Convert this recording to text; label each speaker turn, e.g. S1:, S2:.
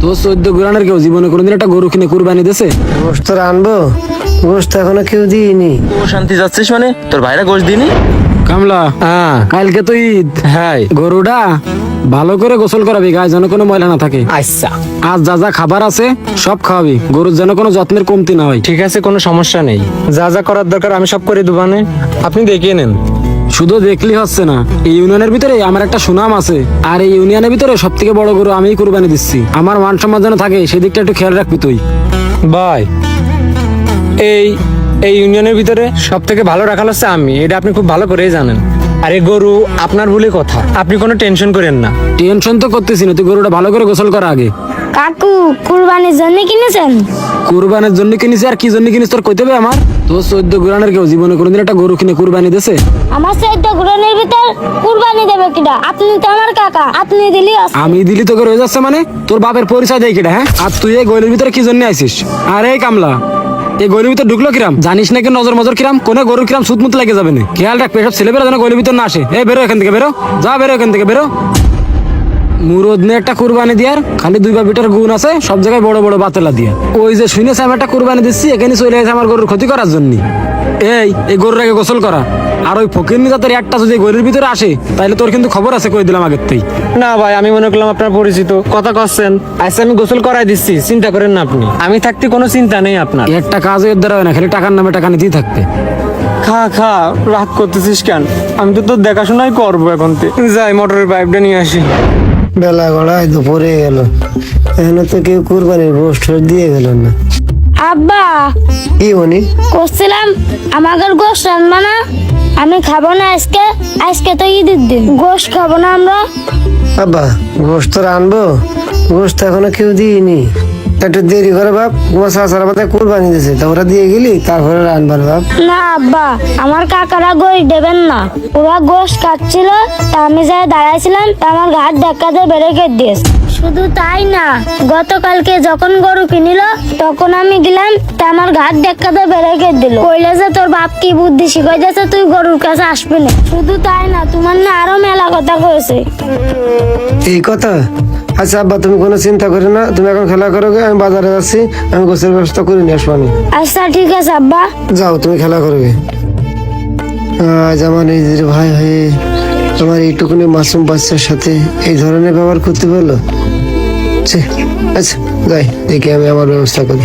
S1: তো 14 গ্রানের কেউ জীবনে কোনোদিন একটা গরু কিনে কুরবানি দিয়েছে?
S2: গোস্ত আনবো, গোস্ত এখনো কেউ দিইনি।
S3: ও শান্তি যাচ্ছিস মানে? তোর ভাইরা গোশ দিনি?
S1: কামলা,
S3: হ্যাঁ
S1: কালকে তো ঈদ।
S3: হ্যাঁ
S1: গরুটা ভালো করে গোসল করাবি, গায়ে যেন কোনো ময়লা না থাকে।
S3: আচ্ছা
S1: আজ যা যা খাবার আছে সব খাওয়াবি, গরুর যেন কোনো যত্নের কমতি না হয়।
S3: ঠিক আছে, কোনো সমস্যা নেই। যা যা করার দরকার আমি সব করে দেবানে, আপনি দেখিয়ে নেন।
S1: শুধু দেখলি হচ্ছে না, এই ইউনিয়নের ভিতরে আমার একটা সুনাম আছে, আর এই ইউনিয়নের ভিতরে সব থেকে বড় গরু আমিই কুরবানি দিচ্ছি। আমার মান সম্মান যেন থাকে, সেদিকটা একটু খেয়াল রাখবি তুই।
S3: ভাই, এই এই ইউনিয়নের ভিতরে সব থেকে ভালো রাখাল হচ্ছে আমি, এটা আপনি খুব ভালো করেই জানেন। আরে গরু আপনার বলে কথা, আপনি কোনো টেনশন করেন না।
S1: টেনশন তো করতেছি না, তুই গরুটা ভালো করে গোসল করা আগে।
S4: কাকু কুরবানির জন্য কিনেছেন?
S1: কুরবানের জন্য কিনিস, আর কি জন্য কিনিস তোর কইতে হবে আমার? তো 14 গ্রানের কেউ জীবনে কোনোদিন একটা গরু কিনে কুরবানি দিয়েছে?
S4: আমার সাইডটা ঘুরানোর ভিতর কুরবানি দেবে কিডা? আপনি তো আমার কাকা, আপনি দিলি
S1: আমি দিলি তোকে রয়ে যাচ্ছে মানে? তোর বাপের পরিচয় দেয় কিটা? হ্যাঁ, আর তুই এই গলির ভিতরে কি জন্য আইছিস? আরে এই কামলা, এই গলির ভিতর ঢুকলো কিরাম জানিস না? কি নজর মজর কিরাম, কোনে গরু কিরাম সুতমুত লেগে যাবে না। খেয়াল রাখ, পেশব ছেলেবেলা যেন গলির ভিতর না আসে। এই বেরো এখান থেকে, বেরো, যা বেরো এখান থেকে, বেরো। মুরদ নে একটা কুরবানি দিয়ার খালি 2 বিটার গুণ আছে, সব জায়গায় বড় বড় বাতেলা দিয়া। ওই যে শুনেছে আমি একটা কুরবানি দিচ্ছি, এখানে চলে আসে আমার গরুর ক্ষতি করার জন্য। এই গরুর আগে গোসল করা। আর ওই ফকিরনি জাতের একটা যদি গরুর ভিতরে আসে, তাহলে তোর কিন্তু খবর আছে, কই দিলাম আগের থেকেই।
S3: না ভাই, আমি মনে করলাম আপনার পরিচিত, কথা করছেন। আচ্ছা আমি গোসল করাই দিচ্ছি, চিন্তা করেন না আপনি। আমি থাকতে কোনো চিন্তা নেই আপনার।
S1: একটা কাজ এর দ্বারা হয় না, খালি টাকার নামে টাকা নিতেই থাকতে।
S3: খা খা, রাগ করতেছিস কেন? আমি তো তোর দেখাশোনাই করবো এখন থেকে। যাই মোটরের পাইপটা নিয়ে আসি।
S2: বেলা গড়ায় দুপুরে গেল, এখনো তো কেউ কুরবানির গোস্ত দিয়ে গেল না।
S4: আব্বা
S2: কি উনি?
S4: করছিলাম আমাদের গোশ রান্না না, আমি খাবো না আজকে। আজকে তো ঈদের দিন, গোশ খাবো না আমরা।
S2: বাবা গোস্ত আনবো, গোস্ত এখনো কেউ দিইনি। একটু দেরি করে বাপ, তোমার শাশুড়ি আমাদের কুরবানি দিয়েছে, তা ওরা দিয়ে গেলি তারপরে রানবার বাপ।
S4: না আব্বা, আমার কাকারা গোশ দেবেন না। ওরা গোশ কাটছিল, তা আমি যাই দাঁড়াইছিলাম, তা আমার ঘাট ধাক্কাতে বেড়ে দিয়েছে। শুধু তাই না, গতকালকে যখন গরু কিনিল তখন আমি গেলাম, তা আমার ঘাট ধাক্কাতে বেড়ে দিল। কইলে যে তোর বাপ কি বুদ্ধি শিখাই দিয়েছে, তুই গরুর কাছে আসবি না। শুধু তাই না, তোমার না আরো মেলা কথা কয়েছে।
S2: এই কথা? আচ্ছা আব্বা, তুমি কোনো চিন্তা করো না, তুমি এখন খেলা করো গে, আমি বাজারে যাচ্ছি, আমি গোসের ব্যবস্থা করে নিয়ে আসবো। আমি
S4: আচ্ছা ঠিক আছে আব্বা।
S2: যাও, তুমি খেলা করবে। আজ আমার নিজের ভাই হয়ে তোমার এইটুকুনি মাসুম বাচ্চার সাথে এই ধরনের ব্যবহার করতে পারলো। আচ্ছা যাই, দেখি আমি আমার ব্যবস্থা করি।